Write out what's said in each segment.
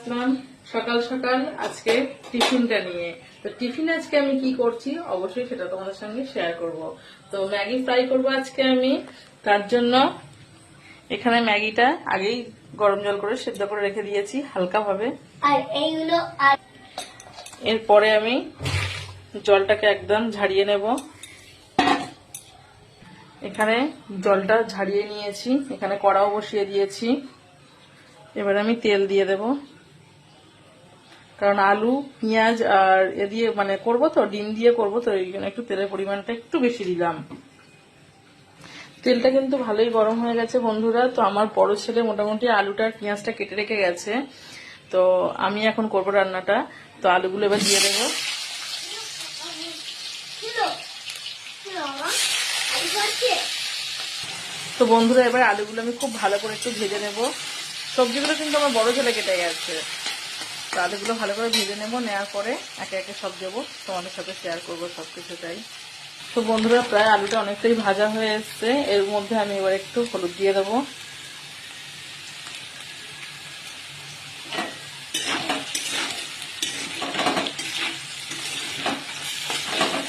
আসলাম সকাল সকাল আজকে টিফিনটা নিয়ে। তো টিফিন আজকে আমি কি করছি অবশ্যই সেটা তোমাদের সঙ্গে শেয়ার করব। তো ম্যাগি ফ্রাই করব আজকে আমি। তার জন্য এখানে ম্যাগিটা আগেই গরম জল করে সেদ্ধ করে রেখে দিয়েছি হালকা ভাবে। আর এইগুলো আর এরপরে আমি জলটাকে একদম ঝাড়িয়ে নেব। এখানে জলটা ঝাড়িয়ে নিয়েছি, এখানে কড়াও বসিয়ে দিয়েছি। এবার আমি তেল দিয়ে দেব, কারণ আলু পেঁয়াজ আর এ দিয়ে মানে করবো তো, ডিম দিয়ে করবো তো, এই জন্য একটু তেলের পরিমাণটা একটু বেশি দিলাম। তেলটা কিন্তু ভালোই গরম হয়ে গেছে বন্ধুরা। তো আমার বড় ছেলে মোটামুটি আলুটা আর পেঁয়াজটা কেটে রেখে গেছে। তো আমি এখন করবো রান্নাটা। তো আলুগুলো এবার দিয়ে দেবো। তো বন্ধুরা এবার আলুগুলো আমি খুব ভালো করে একটু ভেজে নেব। সবজিগুলো কিন্তু আমার বড় ছেলে কেটে গেছে। তো আলুগুলো ভালো করে ভেজে নেব, নেওয়ার পরে একে একে সব দেবো, তোমাদের সাথে শেয়ার করবো সবকিছুটাই। তো বন্ধুরা প্রায় আলুটা অনেকটাই ভাজা হয়ে এসছে। এর মধ্যে আমি এবার একটু হলুদ দিয়ে দেবো।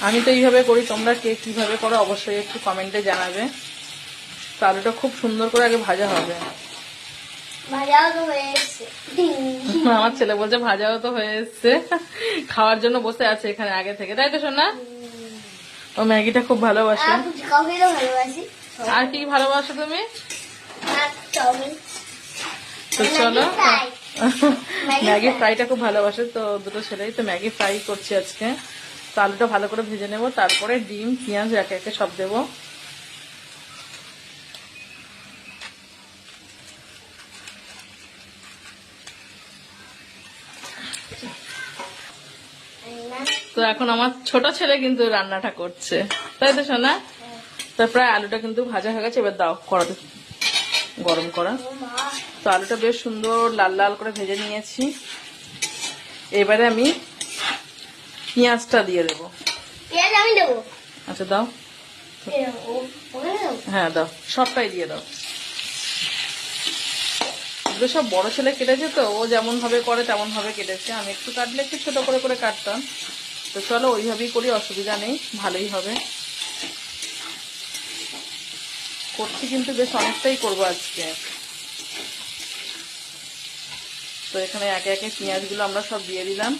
আমি তো এইভাবে করি, তোমরা কে কিভাবে করো অবশ্যই একটু কমেন্টে জানাবে। তো আলুটা খুব সুন্দর করে আগে ভাজা হবে। ভাজাও তো হয়ে এসছে। আমার ছেলে বলছে ভাজাও তো হয়ে এসছে, খাওয়ার জন্য বসে আছে এখানে আগে থেকে, তাই তো শোনা? ও ম্যাগিটা খুব ভালোবাসে। আর ফুচকাও খেতে ভালোবাসি। আর কি ভালোবাসো তুমি? আর চাউমিন। তো চলো, ম্যাগি ম্যাগি ফ্রাই। ফ্রাইটা খুব ভালোবাসে তো দুটো ছেলেই। তো ম্যাগি ফ্রাই করছি আজকে। তো আলুটা ভালো করে ভেজে নেব, তারপরে ডিম পেঁয়াজ একে একে সব দেবো। তো এখন আমার ছোট ছেলে কিন্তু রান্নাটা করছে, তাই তো শোনা? তো প্রায় আলুটা কিন্তু ভাজা হয়ে গেছে। এবার দাও কড়াতে গরম করা। তো আলুটা বেশ সুন্দর লাল লাল করে ভেজে নিয়েছি। এবারে আমি পেঁয়াজটা দিয়ে দেবো। পেঁয়াজ আমি দেবো। আচ্ছা দাও। হ্যাঁ দাও, সবটাই দিয়ে দাও। এগুলো সব বড় ছেলে কেটেছে, তো ও যেমন ভাবে করে তেমন ভাবে কেটেছে। আমি একটু কাটলে একটু ছোট করে করে কাটতাম। তো চলো ওইভাবেই করি, অসুবিধা নেই, ভালোই হবে। করছি কিন্তু বেশ অনেকটাই করবো আজকে। তো এখানে একে একে পেঁয়াজগুলো আমরা সব দিয়ে দিলাম।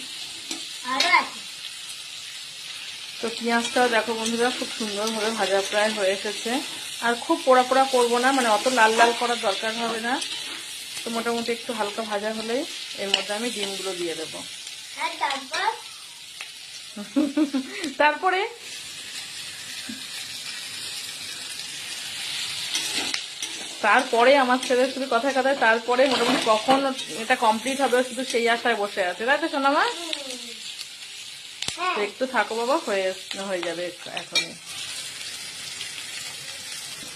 তো পেঁয়াজটাও দেখো বন্ধুরা খুব সুন্দরভাবে ভাজা প্রায় হয়ে এসেছে। আর খুব পোড়া পোড়া করবো না, মানে অত লাল লাল করার দরকার হবে না। তো মোটামুটি একটু হালকা ভাজা হলেই এর মধ্যে আমি ডিমগুলো দিয়ে দেবো। তারপরে তারপরে আমার ছেলে শুধু কথায় কথায় তারপরে মোটামুটি কখন এটা কমপ্লিট হবে শুধু সেই আশায় বসে আছে, তাই তো শোনা মা? তো একটু থাকো বাবা, হয়ে যাবে এখনই।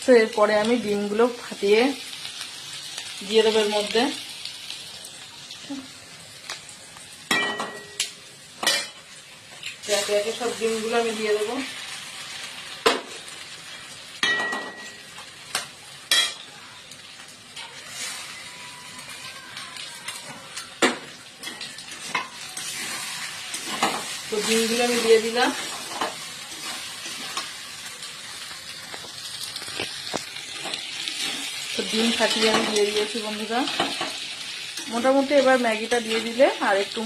তো এরপরে আমি ডিমগুলো ফাটিয়ে দিয়ে দেবো এর মধ্যে। একে একে সব ডিমগুলো আমি দিয়ে দেবো। তো ডিমগুলো আমি দিয়ে দিলাম। তো ডিম ফাটিয়ে আমি দিয়ে দিয়েছি বন্ধুরা। মোটামুটি এবার ম্যাগিটা দিয়ে দিলে আর একটু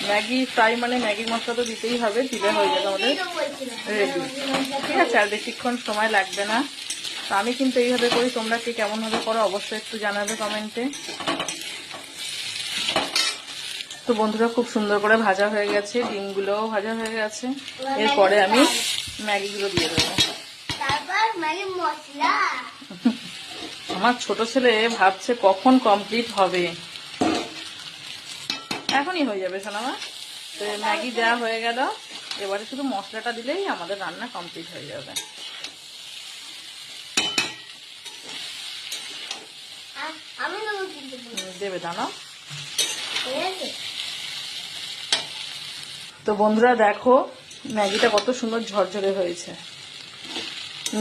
ম্যাগি ফ্রাই মানে ম্যাগি মশলা তো দিতেই হবে, দিলে হয়ে যাবে আমাদের রেডি। ঠিক আছে, আর বেশিক্ষণ সময় লাগবে না। তো আমি কিন্তু এইভাবে করি, তোমরা কি কেমন ভাবে করো অবশ্যই একটু জানাবে কমেন্টে। তো বন্ধুরা খুব সুন্দর করে ভাজা হয়ে গেছে, ডিমগুলোও ভাজা হয়ে গেছে। এরপরে আমি ম্যাগিগুলো দিয়ে দেবো। আমার ছোট ছেলে ভাবছে কখন কমপ্লিট হবে। এখনই হয়ে যাবে সোনামা। তো ম্যাগি দেওয়া হয়ে গেল, এবারে শুধু মশলাটা দিলেই আমাদের রান্না কমপ্লিট হয়ে যাবে। দেবে দানা। তো বন্ধুরা দেখো ম্যাগিটা কত সুন্দর ঝরঝরে হয়েছে।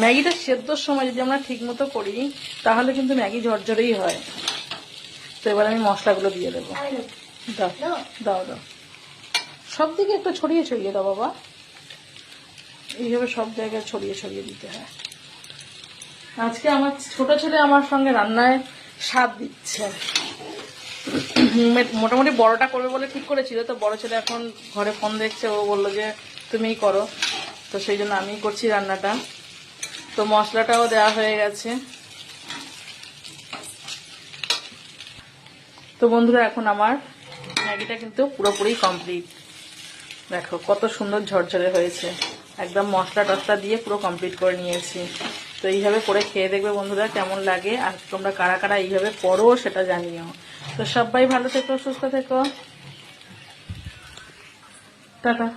ম্যাগিটা সেদ্ধর সময় যদি আমরা ঠিক মতো করি তাহলে কিন্তু ম্যাগি ঝরঝরেই হয়। তো এবার আমি মশলাগুলো দিয়ে দেবো। দাও দেবো? দাও দাও, সব দিকে একটু ছড়িয়ে ছড়িয়ে দাও বাবা, এইভাবে সব জায়গায় ছড়িয়ে ছড়িয়ে দিতে হয়। আজকে আমার ছোট ছেলে আমার সঙ্গে রান্নায় স্বাদ দিচ্ছে। মোটামুটি বড়টা করবে বলে ঠিক করেছিল, তো বড় ছেলে এখন ঘরে ফোন দেখছে, ও বললো যে তুমিই করো, তো সেই জন্য আমিই করছি রান্নাটা। তো মশলাটাও দেওয়া হয়ে গেছে। তো বন্ধুরা এখন আমার ম্যাগিটা কিন্তু পুরোপুরি কমপ্লিট। দেখো কত সুন্দর ঝরঝরে হয়েছে, একদম মশলা টসলা দিয়ে পুরো কমপ্লিট করে নিয়েছি। তো এইভাবে করে খেয়ে দেখবে বন্ধুরা কেমন লাগে, আর তোমরা কারা কারা এইভাবে করো সেটা জানিও। তো সবাই ভালো থেকো, সুস্থ থেকো, টাটা।